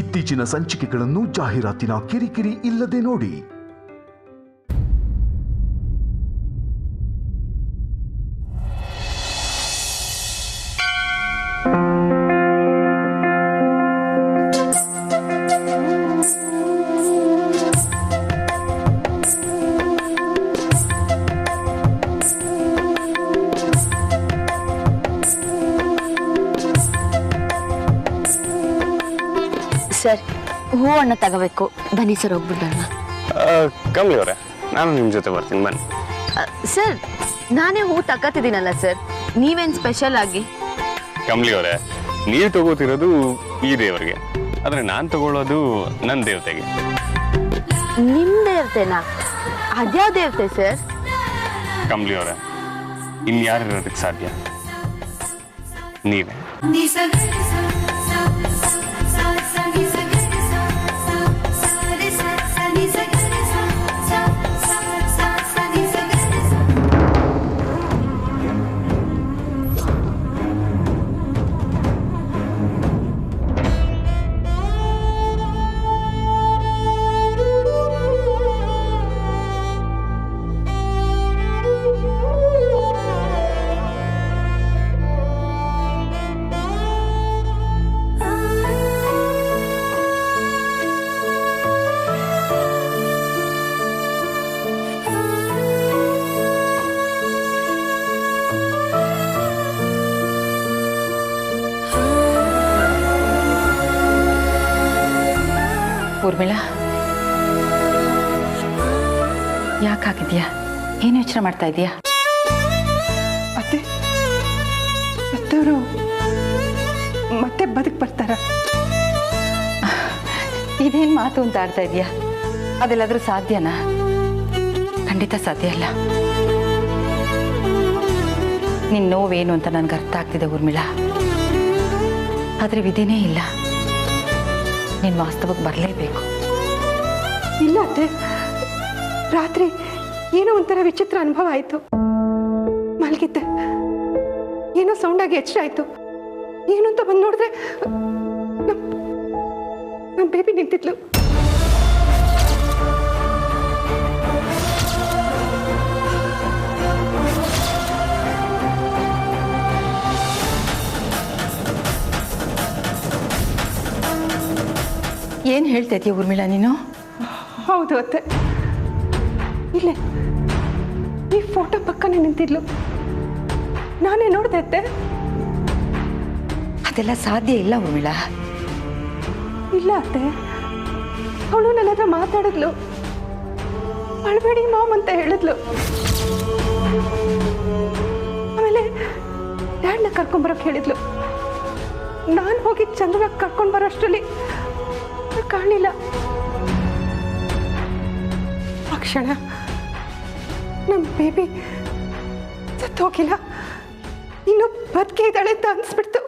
ಇತ್ತೀಚಿನ ಸಂಚಿಕೆಗಳನ್ನು ಜಾಹೀರಾತಿನ ಕಿರಿಕಿರಿ ಇಲ್ಲದೆ ನೋಡಿ. ಸರ್, ಹೂವನ್ನ ತಗೋಬೇಕು. ಬನ್ನಿ ಸರ್, ಹೋಗ್ಬಿಡೋಣ. ಕಮಲಿ ಅವರೇ, ನಾನು ನಿಮ್ಮ ಜೊತೆ ಬರ್ತೀನಿ, ಬನ್ನಿ. ಸರ್, ನಾನೇ ಹೂ ತಗೋತಿದ್ದೀನಲ್ಲ ಸರ್, ನೀವೇನು ಸ್ಪೆಷಲ್ ಆಗಿ? ಕಮಲಿ ಅವರೇ, ನೀವು ತಗೋತಿರೋದು ಈ ದೇವರಿಗೆ, ಆದರೆ ನಾನು ತಗೊಳ್ಳೋದು ನನ್ನ ದೇವತೆಗೆ. ನಿಮ್ಮ ದೇವತೆನಾ? ಅದ್ಯಾವ ದೇವತೆ ಸರ್? ಕಮಲಿ ಅವರೇ, ಇನ್ಯಾರು ಇರೋದಕ್ಕೆ ಸಾಧ್ಯ? ನೀವೇ. ಊರ್ಮಿಳಾ, ಯಾಕಾಗಿದ್ಯಾ? ಏನು ಯೋಚನೆ ಮಾಡ್ತಾ ಇದೀಯಾ? ಅತ್ತೆ, ಅತ್ತವರು ಮತ್ತೆ ಬದುಕು ಬರ್ತಾರ? ಇದೇನು ಮಾತು ಅಂತ ಆಡ್ತಾ ಇದೀಯಾ? ಅದೆಲ್ಲಾದ್ರೂ ಸಾಧ್ಯನಾ? ಖಂಡಿತ ಸಾಧ್ಯ ಅಲ್ಲ. ನಿನ್ನ ನೋವೇನು ಅಂತ ನನಗೆ ಅರ್ಥ ಆಗ್ತಿದೆ ಊರ್ಮಿಳಾ, ಆದರೆ ವಿಧಿನೇ ಇಲ್ಲ. ನೀನು ವಾಸ್ತವಕ್ಕೆ ಬರಲೇಬೇಕು. ಇಲ್ಲ ಅತ್ತೆ, ರಾತ್ರಿ ಏನೋ ಒಂಥರ ವಿಚಿತ್ರ ಅನುಭವ ಆಯಿತು. ಮಲಗಿದ್ದೆ, ಏನೋ ಸೌಂಡಾಗಿ ಎಚ್ಚರ ಆಯಿತು. ಏನು ಅಂತ ಬಂದು ನೋಡಿದ್ರೆ ನಮ್ಮ ಬೇಬಿ ನಿಂತಿದ್ಲು. ಏನು ಹೇಳ್ತಾ ಇದೀಯ ಊರ್ಮಿಳಾ ನೀನು? ಹೌದು ಅತ್ತೆ, ಇಲ್ಲೇ ಈ ಫೋಟೋ ಪಕ್ಕನೇ ನಿಂತಿದ್ಲು, ನಾನೇ ನೋಡ್ದೆ ಅತ್ತೆ. ಅದೆಲ್ಲ ಸಾಧ್ಯ ಇಲ್ಲ ಊರ್ಮಿಳಾ. ಇಲ್ಲ ಅತ್ತೆ, ಅವಳು ನನ್ನ ಹತ್ರ ಮಾತಾಡಿದ್ಲು. ಅಳ್ಬೇಡಿ ಮಾಮ್ ಅಂತ ಹೇಳಿದ್ಲು. ಆಮೇಲೆ ಡ್ಯಾಡ್ನ ಕರ್ಕೊಂಬರೋಕೆ ಹೇಳಿದ್ಲು. ನಾನು ಹೋಗಿ ಚಂದ್ರನ ಕರ್ಕೊಂಡು ಬರೋಷ್ಟರಲ್ಲಿ ಕಾಣಲಿಲ್ಲ. ಆ ಕ್ಷಣ ನಮ್ಮ ಬೇಬಿ ಸತ್ತು ಹೋಗಿಲ್ಲ, ಇನ್ನು ಬದುಕೇ ಇದ್ದಾಳೆ ಅಂತ ಅನ್ಸ್ಬಿಡ್ತು.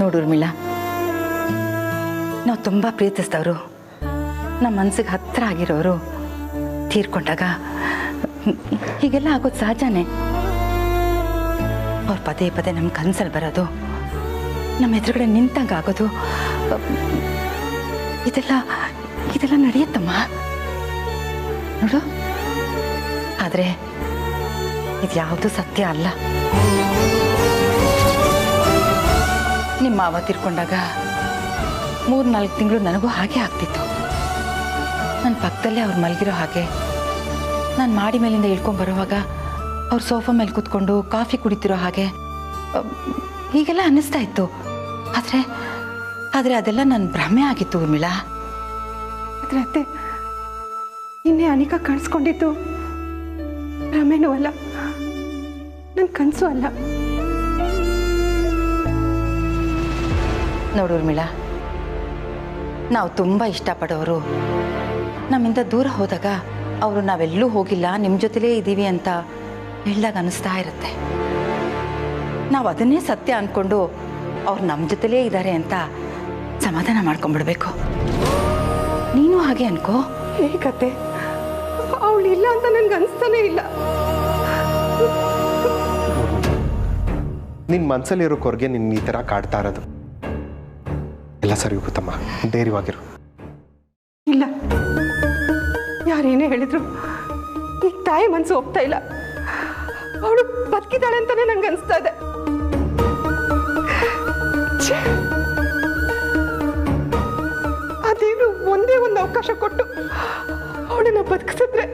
ನೋಡು ಊರ್ಮಿಳಾ, ನಾವು ತುಂಬ ಪ್ರೀತಿಸಿದವರು, ನಮ್ಮ ಮನಸ್ಸಿಗೆ ಹತ್ತಿರ ಆಗಿರೋರು ತೀರ್ಕೊಂಡಾಗ ಹೀಗೆಲ್ಲ ಆಗೋದು ಸಹಜನೇ. ಅವ್ರು ಪದೇ ಪದೇ ನಮ್ಮ ಕನಸಲ್ಲಿ ಬರೋದು, ನಮ್ಮ ಎದುರುಗಡೆ ನಿಂತಂಗೆ ಆಗೋದು, ಇದೆಲ್ಲ ನಡೆಯುತ್ತಮ್ಮ ನೋಡು. ಆದರೆ ಇದು ಯಾವುದು ಸತ್ಯ ಅಲ್ಲ. ನಿಮ್ಮ ಮಾವ ತೀರ್ಕೊಂಡಾಗ 3-4 ತಿಂಗಳು ನನಗೂ ಹಾಗೆ ಆಗ್ತಿತ್ತು. ನನ್ನ ಪಕ್ಕದಲ್ಲೇ ಅವ್ರು ಮಲಗಿರೋ ಹಾಗೆ, ನಾನು ಮಾಡಿ ಮೇಲಿಂದ ಇಳ್ಕೊಂಬರುವಾಗ ಅವ್ರು ಸೋಫಾ ಮೇಲೆ ಕೂತ್ಕೊಂಡು ಕಾಫಿ ಕುಡಿತಿರೋ ಹಾಗೆ, ಹೀಗೆಲ್ಲ ಅನ್ನಿಸ್ತಾ ಇತ್ತು. ಆದರೆ ಅದೆಲ್ಲ ನನ್ನ ಭ್ರಮೆ ಆಗಿತ್ತು ಊರ್ಮಿಳಾ. ಆದರೆ ಅತ್ತೆ, ಇನ್ನೇ ಅನಿಕ ಕಾಣಿಸ್ಕೊಂಡಿತ್ತು ಭ್ರಮೆನೂ ಅಲ್ಲ, ನನ್ನ ಕನಸು ಅಲ್ಲ. ನೋಡು ಊರ್ಮಿಳಾ, ನಾವು ತುಂಬ ಇಷ್ಟಪಡೋರು ನಮ್ಮಿಂದ ದೂರ ಹೋದಾಗ ಅವರು ನಾವೆಲ್ಲೂ ಹೋಗಿಲ್ಲ, ನಿಮ್ಮ ಜೊತೆಲೇ ಇದ್ದೀವಿ ಅಂತ ಹೇಳಿದಾಗ ಅನ್ನಿಸ್ತಾ ಇರುತ್ತೆ. ನಾವು ಅದನ್ನೇ ಸತ್ಯ ಅಂದ್ಕೊಂಡು ಅವ್ರು ನಮ್ಮ ಜೊತೆಲೇ ಇದ್ದಾರೆ ಅಂತ ಸಮಾಧಾನ ಮಾಡ್ಕೊಂಡ್ಬಿಡ್ಬೇಕು. ನೀನು ಹಾಗೆ ಅನ್ಕೋ. ಹೇಗತ್ತೆ, ಅವಳು ಇಲ್ಲ ಅಂತ ನನ್ಗೆ ಅನಿಸ್ತಾನೆ ಇಲ್ಲ. ನಿನ್ನ ಮನಸ್ಸಲ್ಲಿರೋ ಕೊರಗೆ ನಿನ್ನ ಈ ಥರ ಕಾಡ್ತಾ ಇರೋದು. ಎಲ್ಲ ಸರಿ ಹೋಗುತ್ತಮ್ಮ, ಧೈರ್ಯವಾಗಿರು. ಇಲ್ಲ, ಯಾರೇನೇ ಹೇಳಿದ್ರು ಈ ತಾಯಿ ಮನಸ್ಸು ಒಪ್ತಾ ಇಲ್ಲ. ಅವಳು ಬದುಕಿದ್ದಾಳೆ ಅಂತಾನೆ ನಂಗೆ ಅನಿಸ್ತಾ ಇದೆ. ಅದೇನು ಒಂದೇ ಒಂದು ಅವಕಾಶ ಕೊಟ್ಟು ಅವಳನ್ನ ಬದುಕಿಸಿದ್ರೆ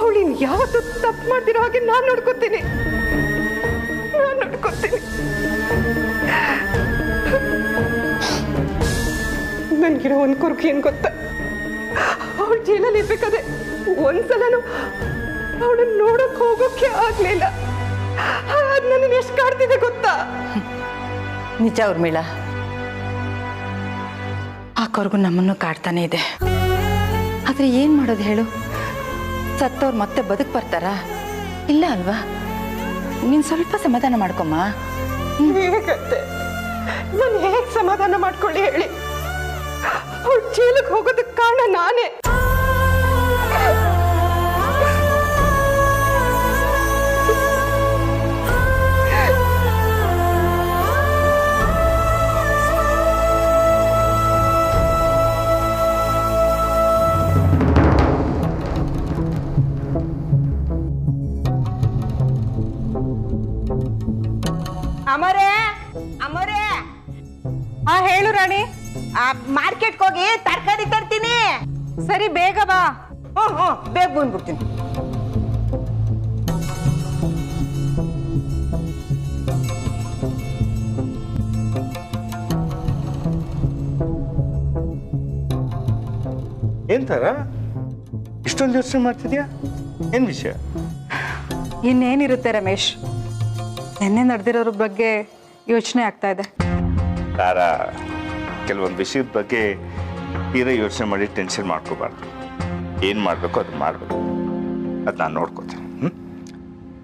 ಅವಳಿನ ಯಾವತ್ತೂ ತಪ್ಪು ಮಾಡ್ದಿರೋ ಹಾಗೆ ನಾನು ನೋಡ್ಕೊತೀನಿ. ನನ್ಗಿರೋ ಒಂದು ಕೊರಗು ಏನ್ ಗೊತ್ತಾ, ಅವಳು ಜೈಲಲ್ಲಿ ಇರ್ಬೇಕಾದ್ರೆ ಒಂದ್ಸಲನು ಅವಳನ್ನ ನೋಡಕ್ ಹೋಗೋಕೆ ಆಗ್ಲಿಲ್ಲ. ಅದ್ ನನ್ನ ಎಷ್ಟು ಕಾಡ್ತಿದೆ ಗೊತ್ತಾ? ನಿಜ ಉರ್ಮಿಳಾ, ಆ ಕೊರಗು ನಮ್ಮನ್ನು ಕಾಡ್ತಾನೆ ಇದೆ. ಆದ್ರೆ ಏನ್ ಮಾಡೋದು ಹೇಳು? ಸತ್ತವ್ರು ಮತ್ತೆ ಬದುಕ್ ಬರ್ತಾರಾ? ಇಲ್ಲ ಅಲ್ವಾ? ನೀನ್ ಸ್ವಲ್ಪ ಸಮಾಧಾನ ಮಾಡ್ಕೊಮ್ಮ. ಹೇಗತ್ತೆ? ನಾನು ಹೇಗ್ ಸಮಾಧಾನ ಮಾಡ್ಕೊಳ್ಳಿ ಹೇಳಿ? ಅವಳು ಜೈಲಿಗೆ ಹೋಗೋದಕ್ಕೆ ಕಾರಣ ನಾನೇ. ಅಮರೇ ಅಮರೇ, ಹಾ ಹೇಳು ರಾಣಿ. ಮಾರ್ಕೆಟ್ಗೆ ಹೋಗಿ ತರಕಾರಿ ತರ್ತೀನಿ. ಸರಿ, ಬೇಗ ಬಾ. ಬೇಗ ಬಂದ್ಬಿಡ್ತೀನಿ. ಏನ್ ತರ ಇಷ್ಟೊಂದು ಯೋಚನೆ ಮಾಡ್ತಿದ್ಯಾ? ಏನ್ ವಿಷಯ? ಇನ್ನೇನಿರುತ್ತೆ ರಮೇಶ್, ನಿನ್ನೆ ನಡೆದಿರೋರ ಬಗ್ಗೆ ಯೋಚನೆ ಆಗ್ತಾ ಇದೆ. ತಾರ, ಕೆಲವೊಂದು ವಿಷಯದ ಬಗ್ಗೆ ತೀರಾ ಯೋಚನೆ ಮಾಡಿ ಟೆನ್ಷನ್ ಮಾಡ್ಕೋಬಾರ್ದು. ಏನು ಮಾಡಬೇಕು ಅದು ಮಾಡಬೇಕು, ಅದು ನಾನು ನೋಡ್ಕೋತೀನಿ.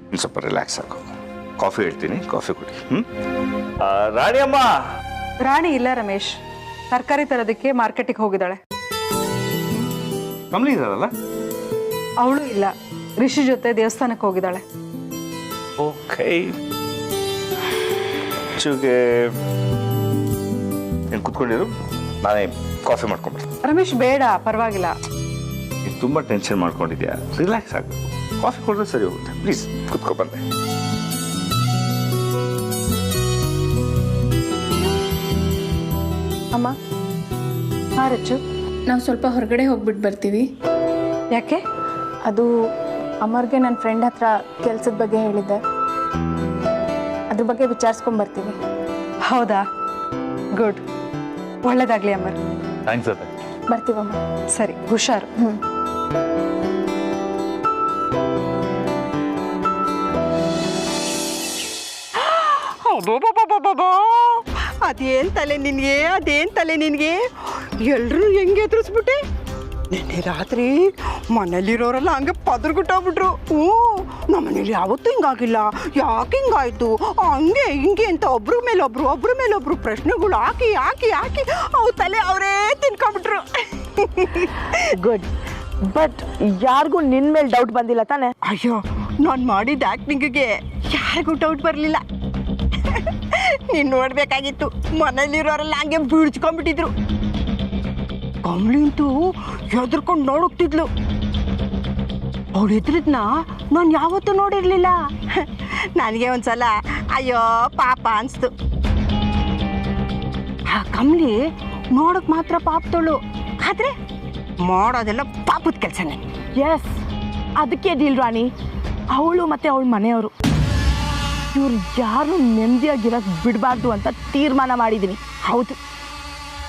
ಇನ್ನು ಸ್ವಲ್ಪ ರಿಲ್ಯಾಕ್ಸ್ ಆಗೋ. ಕಾಫಿ ಹೇಳ್ತೀನಿ, ಕಾಫಿ ಕುಡಿ. ರಾಣಿ ಅಮ್ಮ. ರಾಣಿ ಇಲ್ಲ ರಮೇಶ್, ತರಕಾರಿ ತರೋದಕ್ಕೆ ಮಾರ್ಕೆಟಿಗೆ ಹೋಗಿದ್ದಾಳೆ. ಕಮಲಿ ಇದಾರಲ್ಲ? ಅವಳು ಇಲ್ಲ, ರಿಷಿ ಜೊತೆ ದೇವಸ್ಥಾನಕ್ಕೆ ಹೋಗಿದ್ದಾಳೆ. ಓಕೆ, ಚೂಗೆ ನೀನು ಕುತ್ಕೊಂಡಿರು, ನಾನೇ ಕಾಫಿ ಮಾಡ್ಕೊಂಡ್ಬಿಡ್ತೀನಿ. ರಮೇಶ್ ಬೇಡ, ಪರವಾಗಿಲ್ಲ. ನೀನು ತುಂಬ ಟೆನ್ಷನ್ ಮಾಡ್ಕೊಂಡಿದ್ಯಾ, ರಿಲ್ಯಾಕ್ಸ್ ಆಗಬೇಕು. ಕಾಫಿ ಕೊಡಿದ್ರೆ ಸರಿ ಹೋಗುತ್ತೆ. ಪ್ಲೀಸ್ ಕುತ್ಕೊ ಬಂದೆ. ಅಮ್ಮ, ಹಾಂ ರಚ್ಚು, ನಾವು ಸ್ವಲ್ಪ ಹೊರಗಡೆ ಹೋಗ್ಬಿಟ್ಟು ಬರ್ತೀವಿ. ಯಾಕೆ? ಅದು ಅಮರ್ಗೆ ನನ್ನ ಫ್ರೆಂಡ್ ಹತ್ರ ಕೆಲಸದ ಬಗ್ಗೆ ಹೇಳಿದ್ದೆ, ಅದ್ರ ಬಗ್ಗೆ ವಿಚಾರಿಸ್ಕೊಂಡ್ಬರ್ತೀವಿ. ಹೌದಾ? ಗುಡ್, ಒಳ್ಳೇದಾಗ್ಲಿ ಅಮರ್. ಥ್ಯಾಂಕ್ಸ್ ಅತ್ತೆ. ಬರ್ತೀವಮ್ಮ. ಸರಿ, ಹುಷಾರು. ಅದೇನ್ ತಲೆ ನಿನ್ಗೆ, ಅದೇನ್ ತಲೆ ನಿನ್ಗೆ? ಎಲ್ರು ಹೆಂಗೆ ಎದುರಿಸ್ಬಿಟ್ಟೆ? ನಿನ್ನೆ ರಾತ್ರಿ ಮನೇಲಿರೋರೆಲ್ಲ ಹಂಗೆ ಪದರ್ಗುಟ್ಟೋಗ್ಬಿಟ್ರು. ನಮ್ಮನೇಲಿ ಯಾವತ್ತೂ ಹಿಂಗಾಗಿಲ್ಲ, ಯಾಕೆ ಹಿಂಗಾಯ್ತು, ಹಂಗೆ ಹಿಂಗೆ ಅಂತ ಒಬ್ರ ಮೇಲೊಬ್ರು ಪ್ರಶ್ನೆಗಳು ಹಾಕಿ ಹಾಕಿ ಹಾಕಿ ಅವು ತಲೆ ಅವರೇ ತಿನ್ಕೊಂಡ್ಬಿಟ್ರು. ಗುಡ್, ಬಟ್ ಯಾರಿಗೂ ನಿನ್ ಮೇಲೆ ಡೌಟ್ ಬಂದಿಲ್ಲ ತಾನೆ? ಅಯ್ಯೋ, ನಾನು ಮಾಡಿದ ಆಕ್ಟಿಂಗ್ಗೆ ಯಾರಿಗೂ ಡೌಟ್ ಬರಲಿಲ್ಲ. ನೀನು ನೋಡ್ಬೇಕಾಗಿತ್ತು, ಮನೇಲಿರೋರೆಲ್ಲ ಹಂಗೆ ಬೀಳ್ಸ್ಕೊಂಡ್ಬಿಟ್ಟಿದ್ರು. ಕಮಲಿಂತೂ ಹೆದರ್ಕೊಂಡು ನೋಡೋಗ್ತಿದ್ಲು. ಅವಳು ಎದ್ರಿದ್ನ ನಾನು ಯಾವತ್ತೂ ನೋಡಿರ್ಲಿಲ್ಲ. ನನಗೆ ಒಂದ್ಸಲ ಅಯ್ಯೋ ಪಾಪ ಅನ್ಸ್ತು. ಆ ಕಮಲಿ ನೋಡಕ್ ಮಾತ್ರ ಪಾಪದವಳು, ಆದ್ರೆ ಮಾಡೋದೆಲ್ಲ ಪಾಪದ ಕೆಲಸನೇ. ಎಸ್, ಅದಕ್ಕೆ ಡೀಲ್ ರಾಣಿ, ಅವಳು ಮತ್ತೆ ಅವಳ ಮನೆಯವರು ಇವ್ರು ಯಾರು ನೆಮ್ಮದಿಯಾಗಿರಕ್ಕೆ ಬಿಡಬಾರ್ದು ಅಂತ ತೀರ್ಮಾನ ಮಾಡಿದ್ದೀನಿ. ಹೌದು,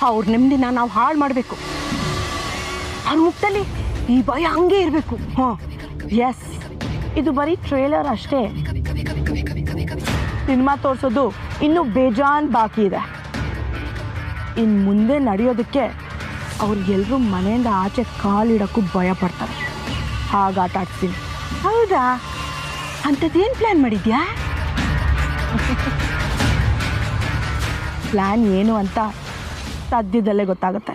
ಅವ್ರ ನೆಮ್ಮದಿನ ನಾವು ಹಾಳು ಮಾಡಬೇಕು. ಅವ್ರ ಮುಖದಲ್ಲಿ ಈ ಭಯ ಹಂಗೆ ಇರಬೇಕು. ಎಸ್, ಇದು ಬರೀ ಟ್ರೇಲರ್ ಅಷ್ಟೇ. ಸಿನಿಮಾ ತೋರಿಸೋದು ಇನ್ನೂ ಬೇಜಾನ್ ಬಾಕಿ ಇದೆ. ಇನ್ನು ಮುಂದೆ ನಡೆಯೋದಕ್ಕೆ ಅವ್ರಿಗೆಲ್ಲರೂ ಮನೆಯಿಂದ ಆಚೆ ಕಾಲಿಡೋಕ್ಕೂ ಭಯ ಪಡ್ತಾರೆ. ಹಾಗೆ ಆಟ ಆಡ್ತೀನಿ. ಹೌದಾ? ಅಂಥದ್ದೇನು ಪ್ಲ್ಯಾನ್ ಮಾಡಿದ್ಯಾ? ಪ್ಲ್ಯಾನ್ ಏನು ಅಂತ ಸದ್ಯದಲ್ಲೇ ಗೊತ್ತಾಗುತ್ತೆ.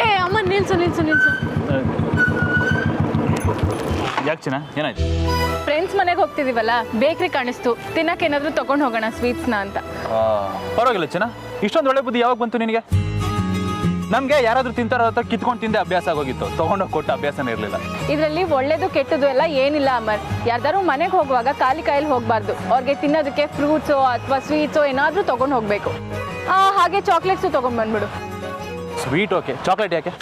ಏ ಅಮ್ಮ, ನಿಲ್ಸು ಯಾಕೆ ಚಿನ್ನ ಏನಾಯ್ತು? ಫ್ರೆಂಡ್ಸ್ ಮನೆಗೆ ಹೋಗ್ತಿದೀವಲ್ಲ, ಬೇಕ್ರಿ ಕಾಣಿಸ್ತು, ತಿನ್ನಕ್ಕೆ ಏನಾದರೂ ತಗೊಂಡು ಹೋಗೋಣ ಸ್ವೀಟ್ಸ್ನ ಅಂತ. ಪರವಾಗಿಲ್ಲ ಚಿನ್ನ, ಇಷ್ಟೊಂದು ಒಳ್ಳೆ ಬುದ್ಧಿ ಯಾವಾಗ ಬಂತು ನಿನಗೆ? ನಮಗೆ ಯಾರಾದರೂ ತಿಂತಾರೋ ಅಂತ ಕಿತ್ಕೊಂಡು ತಿಂದೆ ಅಭ್ಯಾಸ ಆಗೋಗಿತ್ತು, ತೊಗೊಂಡೋಗಿ ಕೊಟ್ಟ ಅಭ್ಯಾಸನೇ ಇರಲಿಲ್ಲ. ಇದರಲ್ಲಿ ಒಳ್ಳೇದು ಕೆಟ್ಟದ್ದು ಎಲ್ಲ ಏನಿಲ್ಲ ಅಮರ್. ಯಾರ್ದಾರು ಮನೆಗೆ ಹೋಗುವಾಗ ಖಾಲಿ ಕೈಯಲ್ಲಿ ಹೋಗಬಾರ್ದು. ಅವ್ರಿಗೆ ತಿನ್ನೋದಕ್ಕೆ ಫ್ರೂಟ್ಸೋ ಅಥವಾ ಸ್ವೀಟ್ಸೋ ಏನಾದರೂ ತೊಗೊಂಡು ಹೋಗಬೇಕು. ಹಾಗೆ ಚಾಕ್ಲೇಟ್ಸು ತೊಗೊಂಡು ಬಂದ್ಬಿಡು. ಸ್ವೀಟ್ ಓಕೆ, ಚಾಕ್ಲೇಟ್ ಯಾಕೆ?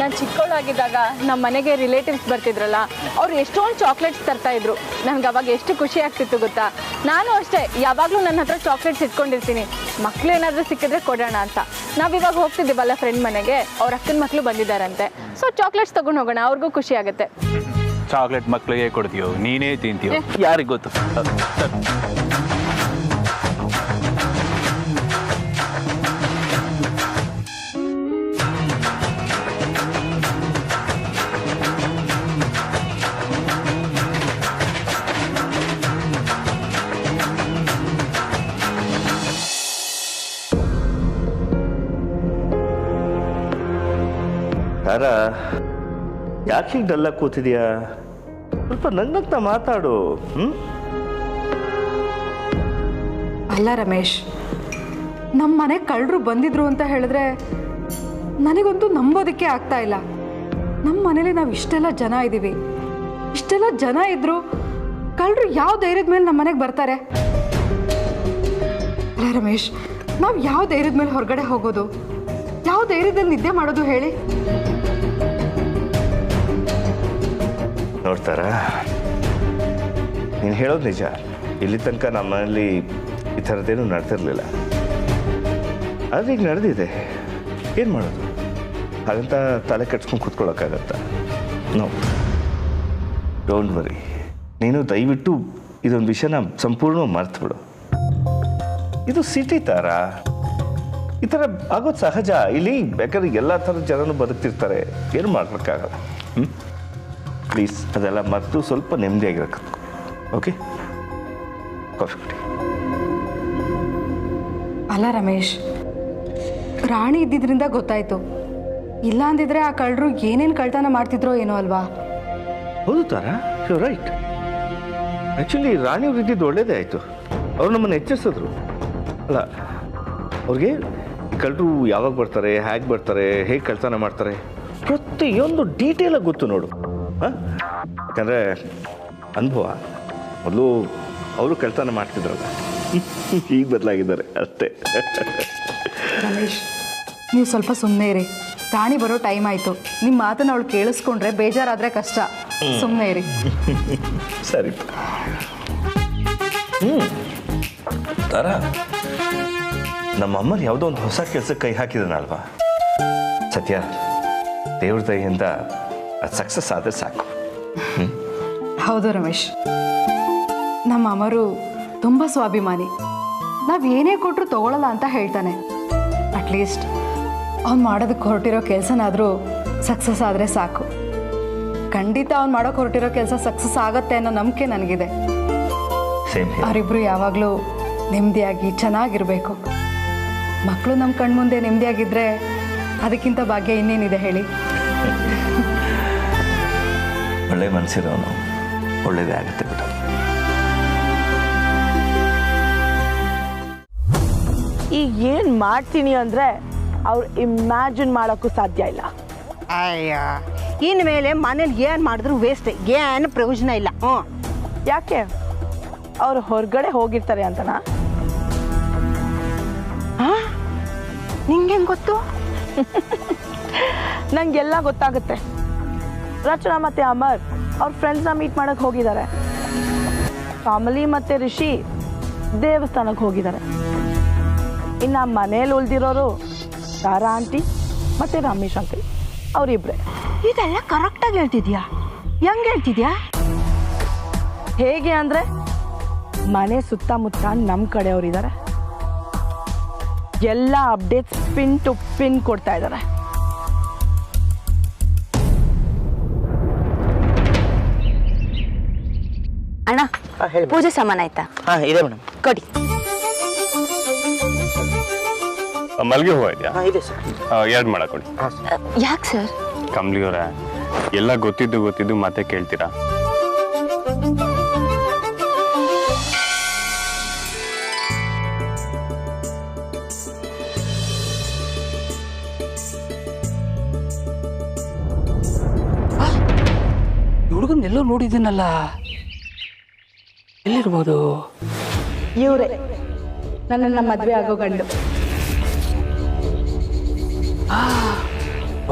ನಾನು ಚಿಕ್ಕವಳಾಗಿದ್ದಾಗ ನಮ್ಮ ಮನೆಗೆ ರಿಲೇಟಿವ್ಸ್ ಬರ್ತಿದ್ರಲ್ಲ, ಅವ್ರು ಎಷ್ಟೊಂದು ಚಾಕ್ಲೇಟ್ಸ್ ತರ್ತಾ ಇದ್ರು. ನನಗೆ ಅವಾಗ ಎಷ್ಟು ಖುಷಿ ಆಗ್ತಿತ್ತು ಗೊತ್ತಾ. ನಾನು ಅಷ್ಟೇ ಯಾವಾಗಲೂ ನನ್ನ ಹತ್ರ ಚಾಕ್ಲೇಟ್ಸ್ ಇಟ್ಕೊಂಡಿರ್ತೀನಿ, ಮಕ್ಕಳು ಏನಾದರೂ ಸಿಕ್ಕಿದ್ರೆ ಕೊಡೋಣ ಅಂತ. ನಾವಿವಾಗ ಹೋಗ್ತಿದ್ದೀವಲ್ಲ ಫ್ರೆಂಡ್ ಮನೆಗೆ, ಅವ್ರ ಅಕ್ಕನ ಮಕ್ಕಳು ಬಂದಿದ್ದಾರಂತೆ, ಸೊ ಚಾಕ್ಲೇಟ್ಸ್ ತೊಗೊಂಡು ಹೋಗೋಣ, ಅವ್ರಿಗೂ ಖುಷಿ ಆಗುತ್ತೆ. ಚಾಕ್ಲೇಟ್ ಮಕ್ಕಳಿಗೆ ಕೊಡ್ತೀಯೋ ನೀನೇ ತಿಂತೀಯೋ ಯಾರಿಗೆ ಗೊತ್ತು. ತಾರ, ಯಾಕೆ ಹೀಗೆ ಡಲ್ಲ ಕೂತಿದ್ಯಾ? ಸ್ವಲ್ಪ ನಗ್ನಗ್ತಾ ಮಾತಾಡು. ಅಲ್ಲ ರಮೇಶ್, ನಮ್ಮ ಮನೆಗೆ ಕಳ್ಳರು ಬಂದಿದ್ರು ಅಂತ ಹೇಳಿದ್ರೆ ನನಗಂತೂ ನಂಬೋದಕ್ಕೆ ಆಗ್ತಾ ಇಲ್ಲ. ನಮ್ಮ ಮನೇಲಿ ನಾವು ಇಷ್ಟೆಲ್ಲ ಜನ ಇದ್ದೀವಿ, ಇಷ್ಟೆಲ್ಲ ಜನ ಇದ್ರು ಕಳ್ಳರು ಯಾವ ಧೈರ್ಯದ ಮೇಲೆ ನಮ್ಮ ಮನೆಗೆ ಬರ್ತಾರೆ? ಅಲ್ಲ ರಮೇಶ್, ನಾವು ಯಾವ ಧೈರ್ಯದ ಮೇಲೆ ಹೊರಗಡೆ ಹೋಗೋದು, ಯಾವ ಧೈರ್ಯದಲ್ಲಿ ನಿದ್ದೆ ಮಾಡೋದು ಹೇಳಿ? ನೋಡ್ತಾರ, ನೀನು ಹೇಳೋದು ನಿಜ. ಇಲ್ಲಿ ತನಕ ನಮ್ಮ ಮನೇಲಿ ಈ ಥರದ್ದೇನು ನಡೆದಿರಲಿಲ್ಲ, ಆದರೆ ಈಗ ನಡೆದಿದೆ. ಏನು ಮಾಡೋದು? ಹಾಗಂತ ತಲೆ ಕೆಡ್ಸ್ಕೊಂಡು ಕೂತ್ಕೊಳ್ಳೋಕ್ಕಾಗತ್ತಾ? No, don't worry. ನೀನು ದಯವಿಟ್ಟು ಇದೊಂದು ವಿಷಯನ ಸಂಪೂರ್ಣವಾಗಿ ಮರೆತುಬಿಡು. ಇದು ಸಿಟಿ ತಾರ, ಈ ಥರ ಆಗೋದು ಸಹಜ. ಇಲ್ಲಿ ಬೇಕಾದ್ರೆ ಎಲ್ಲ ಥರದ ಜನನು ಬದುಕ್ತಿರ್ತಾರೆ, ಏನು ಮಾಡೋಕ್ಕಾಗಲ್ಲ. ಪ್ಲೀಸ್ ಅದೆಲ್ಲ ಮರೆತು ಸ್ವಲ್ಪ ನೆಮ್ಮದಿಯಾಗಿರಕ್ಕೆ. ಓಕೆ, ಕಾಫಿ ಕುಡಿ. ಅಲ್ಲ ರಮೇಶ್, ರಾಣಿ ಇದ್ದಿದ್ರಿಂದ ಗೊತ್ತಾಯ್ತು, ಇಲ್ಲ ಅಂದಿದ್ರೆ ಆ ಕಳ್ಳರು ಏನೇನು ಕಳ್ತನ ಮಾಡ್ತಿದ್ರೋ ಏನೋ ಅಲ್ವಾ? ಹೌದು ತಾರ, ಯು ರೈಟ್. ಆ್ಯಕ್ಚುಲಿ ರಾಣಿಯವ್ರು ಇದ್ದಿದ್ದು ಒಳ್ಳೇದೇ ಆಯಿತು. ಅವ್ರು ನಮ್ಮನ್ನು ಎಚ್ಚರಿಸಿದ್ರು. ಅಲ್ಲ, ಅವ್ರಿಗೆ ಕಳ್ಳರು ಯಾವಾಗ ಬರ್ತಾರೆ, ಹೇಗೆ ಬರ್ತಾರೆ, ಹೇಗೆ ಕಳ್ತನ ಮಾಡ್ತಾರೆ, ಪ್ರತಿಯೊಂದು ಡೀಟೇಲಾಗಿ ಗೊತ್ತು ನೋಡು. ಹಾಂ, ಯಾಕಂದರೆ ಅನುಭವ. ಮೊದಲು ಅವರು ಕಳ್ತನ ಮಾಡ್ತಿದ್ರಲ್ಲ, ಈಗ ಬದಲಾಗಿದ್ದಾರೆ ಅಷ್ಟೇ. ರಮೇಶ್, ನೀವು ಸ್ವಲ್ಪ ಸುಮ್ಮನೆ ಇರಿ. ರಾಣಿ ಬರೋ ಟೈಮ್ ಆಯಿತು. ನಿಮ್ಮ ಮಾತನ್ನು ಅವಳು ಕೇಳಿಸ್ಕೊಂಡ್ರೆ ಬೇಜಾರಾದರೆ ಕಷ್ಟ. ಸುಮ್ಮನೆ ಇರಿ. ಸರಿ. ತಾರ, ನಮ್ಮ ಅಮ್ಮರು ಯಾವುದೋ ಒಂದು ಹೊಸ ಕೆಲಸಕ್ಕೆ ಕೈ ಹಾಕಿದನಲ್ವಾ? ಸತ್ಯ, ದೇವ್ರ ದಯೆಯಿಂದ ಅದು ಸಕ್ಸಸ್ ಆದರೆ ಸಾಕು. ಹೌದು ರಮೇಶ್, ನಮ್ಮ ಅಮ್ಮರು ತುಂಬ ಸ್ವಾಭಿಮಾನಿ. ನಾವು ಏನೇ ಕೊಟ್ಟರು ತಗೊಳ್ಳಲ್ಲ ಅಂತ ಹೇಳ್ತಾನೆ. ಅಟ್ಲೀಸ್ಟ್ ಅವ್ನು ಮಾಡೋದಕ್ಕೆ ಹೊರಟಿರೋ ಕೆಲಸನಾದರೂ ಸಕ್ಸಸ್ ಆದರೆ ಸಾಕು. ಖಂಡಿತ ಅವ್ನು ಮಾಡೋಕ್ಕೆ ಹೊರಟಿರೋ ಕೆಲಸ ಸಕ್ಸಸ್ ಆಗುತ್ತೆ ಅನ್ನೋ ನಂಬಿಕೆ ನನಗಿದೆ. ಅವರಿಬ್ಬರು ಯಾವಾಗಲೂ ನೆಮ್ಮದಿಯಾಗಿ ಚೆನ್ನಾಗಿರಬೇಕು. ಮಕ್ಕಳು ನಮ್ಮ ಕಣ್ಮುಂದೆ ನೆಮ್ಮದಿಯಾಗಿದ್ದರೆ ಅದಕ್ಕಿಂತ ಭಾಗ್ಯ ಇನ್ನೇನಿದೆ ಹೇಳಿ? ಒಳ್ಳೆ ಮನಸ್ಸಿರೋನು ಒಳ್ಳೇದೇ ಆಗುತ್ತೆ ಬಿಟ್ಟು. ಈಗ ಏನು ಮಾಡ್ತೀನಿ ಅಂದರೆ ಅವ್ರು ಇಮ್ಯಾಜಿನ್ ಮಾಡೋಕ್ಕೂ ಸಾಧ್ಯ ಇಲ್ಲ. ಅಯ್ಯ, ಇನ್ಮೇಲೆ ಮನೇಲಿ ಏನು ಮಾಡಿದ್ರು ವೇಸ್ಟ್, ಏನು ಪ್ರಯೋಜನ ಇಲ್ಲ. ಯಾಕೆ? ಅವ್ರು ಹೊರಗಡೆ ಹೋಗಿರ್ತಾರೆ ಅಂತನಾ? ನಿಂಗೆ ಗೊತ್ತು? ನಂಗೆಲ್ಲ ಗೊತ್ತಾಗುತ್ತೆ. ರಚನಾ ಮತ್ತು ಅಮರ್ ಅವ್ರ ಫ್ರೆಂಡ್ಸ್ನ ಮೀಟ್ ಮಾಡೋಕ್ಕೆ ಹೋಗಿದ್ದಾರೆ. ಫ್ಯಾಮಿಲಿ ಮತ್ತು ರಿಷಿ ದೇವಸ್ಥಾನಕ್ಕೆ ಹೋಗಿದ್ದಾರೆ. ಇನ್ನು ಮನೇಲಿ ಉಳಿದಿರೋರು ತಾರಾ ಆಂಟಿ ಮತ್ತು ರಮೇಶ್ ಅಂಕಲ್, ಅವರಿಬ್ಬರೇ. ಇದೆಲ್ಲ ಕರೆಕ್ಟಾಗಿ ಹೇಳ್ತಿದ್ಯಾ? ಹೆಂಗೆ ಹೇಳ್ತಿದ್ಯಾ? ಹೇಗೆ ಅಂದರೆ ಮನೆ ಸುತ್ತಮುತ್ತ ನಮ್ಮ ಕಡೆಯವರಿದ್ದಾರೆ. ಎಲ್ಲ ಅಪ್ಡೇಟ್ಸ್ ಪಿನ್ ಟು ಪಿನ್ ಕೊಡ್ತಾ ಇದ್ದಾರೆ. ಅಣ್ಣ, ಪೂಜೆ ಸಾಮಾನು ಆಯ್ತಾ? ಹಾಂ, ಇದೆ ಮೇಡಮ್. ಕೊಡಿ. ಮಲ್ಲಿಗೆ ಹೂವು ಇದೆಯಾ? ಇದೆ ಸರ್. 2 ಮಾಡ ಕೊಡಿ. ಯಾಕೆ ಸರ್? ಕಮಲಿ ಅವರೇ, ಎಲ್ಲ ಗೊತ್ತಿದ್ದು ಮತ್ತೆ ಕೇಳ್ತೀರಾ? ಹುಡುಗನ್ ಎಲ್ಲೋ ನೋಡಿದ್ದೀನಲ್ಲ, ಎಲ್ಲಿರ್ಬೋದು? ಇವರೇ ನನ್ನನ್ನ ಮದ್ವೆ ಆಗೋ ಗಂಡು.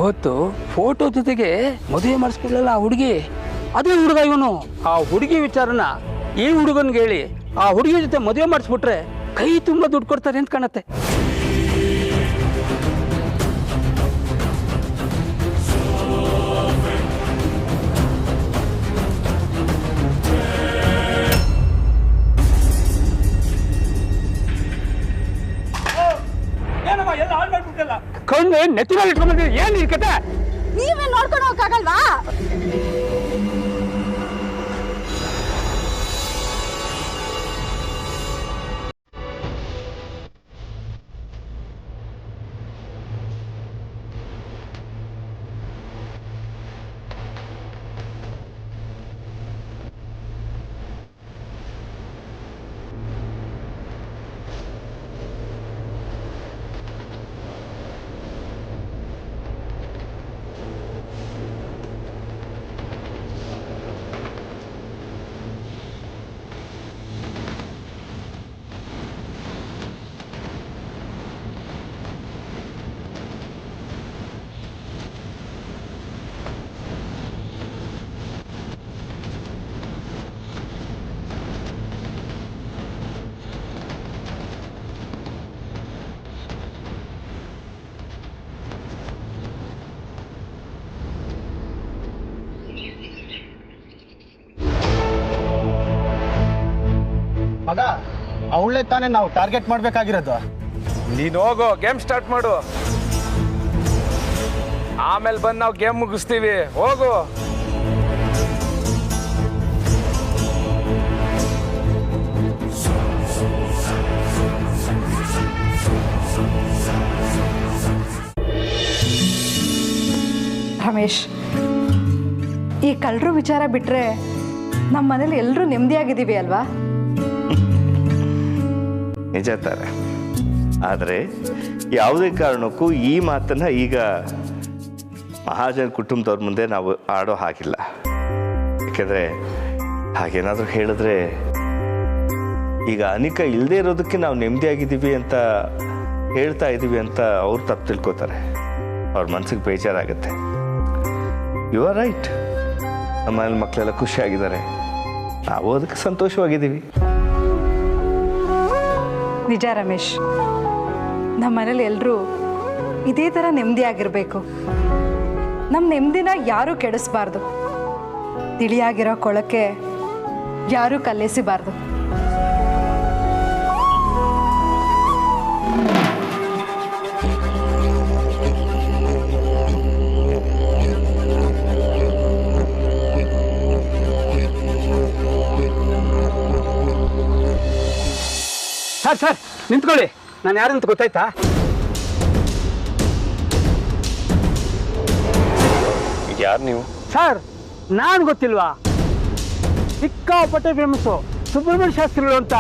ಅವತ್ತು ಫೋಟೋ ಜೊತೆಗೆ ಮದುವೆ ಮಾಡಿಸ್ಕೊಳ್ಳಲ್ಲ ಆ ಹುಡುಗಿ, ಅದೇ ಹುಡುಗ ಇವನು. ಆ ಹುಡುಗಿ ವಿಚಾರನ ಈ ಹುಡುಗನ್ಗೆ ಹೇಳಿ ಆ ಹುಡುಗಿ ಜೊತೆ ಮದುವೆ ಮಾಡಿಸ್ಬಿಟ್ರೆ ಕೈ ತುಂಬ ದುಡ್ಡು ಕೊಡ್ತಾರೆ ಅಂತ ಕಾಣತ್ತೆ. ಕಣ್ಣು ನೆತ್ತಿನಲ್ಲಿ ಇಟ್ಕೊಂಡ್ಬಂದಿದ್ರೆ ಏನ್ ಈ ಕತೆ? ನೀವೇ ನೋಡ್ಕೊಂಡು ಹೋಗಕ್ಕಾಗಲ್ವಾ? ಮಗ, ಅವಳೇ ತಾನೇ ನಾವು ಟಾರ್ಗೆಟ್ ಮಾಡ್ಬೇಕಾಗಿರೋದು. ನೀನು ಹೋಗೋ, ಗೇಮ್ ಸ್ಟಾರ್ಟ್ ಮಾಡು, ಆಮೇಲೆ ಬಂದು ನಾವು ಗೇಮ್ ಮುಗಿಸ್ತೀವಿ. ಹೋಗು. ರಮೇಶ್, ಈ ಕಳ್ಳರು ವಿಚಾರ ಬಿಟ್ರೆ ನಮ್ಮ ಮನೇಲಿ ಎಲ್ಲರೂ ನೆಮ್ಮದಿಯಾಗಿದ್ದೀವಿ ಅಲ್ವಾ? ನಿಜ ತಾರೆ. ಆದರೆ ಯಾವುದೇ ಕಾರಣಕ್ಕೂ ಈ ಮಾತನ್ನ ಈಗ ಮಹಾಜನ್ ಕುಟುಂಬದವ್ರ ಮುಂದೆ ನಾವು ಆಡೋ ಹಾಗಿಲ್ಲ. ಯಾಕೆಂದರೆ ಹಾಗೇನಾದರೂ ಹೇಳಿದ್ರೆ ಈಗ ಅನಿಕಾ ಇಲ್ಲದೆ ಇರೋದಕ್ಕೆ ನಾವು ನೆಮ್ಮದಿಯಾಗಿದ್ದೀವಿ ಅಂತ ಹೇಳ್ತಾ ಇದ್ದೀವಿ ಅಂತ ಅವ್ರು ತಪ್ಪು ತಿಳ್ಕೊತಾರೆ. ಅವ್ರ ಮನಸ್ಸಿಗೆ ಬೇಜಾರಾಗುತ್ತೆ. You are right. ನಮ್ಮ ಮನೇಲಿ ಮಕ್ಕಳೆಲ್ಲ ಖುಷಿಯಾಗಿದ್ದಾರೆ, ನಾವು ಅದಕ್ಕೆ ಸಂತೋಷವಾಗಿದ್ದೀವಿ. ನಿಜ ರಮೇಶ್, ನಮ್ಮ ಮನೇಲಿ ಎಲ್ಲರೂ ಇದೇ ಥರ ನೆಮ್ಮದಿಯಾಗಿರಬೇಕು. ನಮ್ಮ ನೆಮ್ಮದಿನ ಯಾರೂ ಕೆಡಿಸ್ಬಾರ್ದು. ತಿಳಿಯಾಗಿರೋ ಕೊಳಕ್ಕೆ ಯಾರೂ ಕಲ್ಲೆಸಿಬಾರ್ದು. ಸರ್ ನಿಂತ್ಕೊಳ್ಳಿ, ನಾನು ಯಾರಂತ ಗೊತ್ತಾಯ್ತಾ? ಯಾರು ನೀವು? ಸರ್, ನಾನು ಗೊತ್ತಿಲ್ವಾ? ಸಿಕ್ಕಾಪಟ್ಟೆ ಫೇಮಸ್ಸು ಸುಬ್ರಹ್ಮಣ್ಯ ಶಾಸ್ತ್ರಿಗಳು ಅಂತ.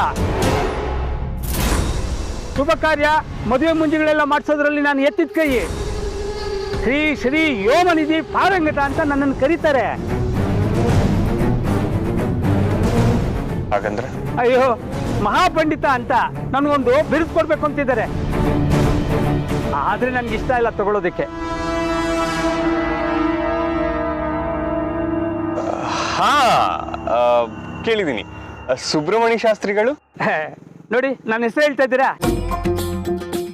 ಶುಭ ಕಾರ್ಯ ಮದುವೆ ಮುಂಜಿಗಳೆಲ್ಲ ಮಾಡಿಸೋದ್ರಲ್ಲಿ ನಾನು ಎತ್ತಿದ ಕೈ. ಶ್ರೀ ಶ್ರೀ ಯೋಮನಿಧಿ ಪಾರಂಗತ ಅಂತ ನನ್ನನ್ನು ಕರೀತಾರೆ. ಹಾಗಂದ್ರೆ? ಅಯ್ಯೋ, ಮಹಾಪಂಡಿತ ಅಂತ ನನಗೊಂದು ಬಿರುದು ಕೊಡ್ಬೇಕು ಅಂತಿದ್ದಾರೆ. ಆದ್ರೆ ನನ್ಗೆ ಇಷ್ಟ ಇಲ್ಲ ತಗೊಳ್ಳೋದಕ್ಕೆ. ಹಾ, ಕೇಳಿದ್ದೀನಿ. ಸುಬ್ರಹ್ಮಣ್ಯ ಶಾಸ್ತ್ರಿಗಳು? ನೋಡಿ, ನನ್ನ ಹೆಸರು ಹೇಳ್ತಾ ಇದ್ದೀರಾ?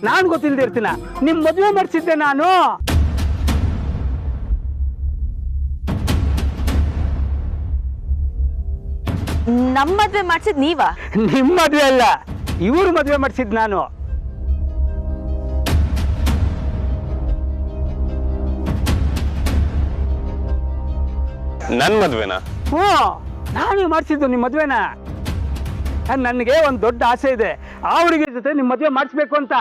ನಾನು ಗೊತ್ತಿಲ್ಲದೆ ಇರ್ತೀನ? ನಿಮ್ ಮದುವೆ ಮಾಡಿಸಿದ್ದೆ ನಾನು. ನಮ್ಮ ಮದ್ವೆ ಮಾಡ್ಸಿದ್ ನೀವಾ? ನಿಮ್ ಮದ್ವೆ ಅಲ್ಲ, ಇವ್ರು ಮದ್ವೆ ಮಾಡಿಸಿದ್ ನಾನು. ನನ್ ಮದ್ವೆನಾ? ಹ್ಞೂ, ನಾನೇ ಮಾಡಿಸಿದ್ದು ನಿಮ್ಮ ಮದ್ವೆನ. ನನಗೆ ಒಂದು ದೊಡ್ಡ ಆಸೆ ಇದೆ, ಆ ಹುಡುಗಿ ಜೊತೆ ನಿಮ್ಮ ಮದುವೆ ಮಾಡಿಸ್ಬೇಕು ಅಂತ.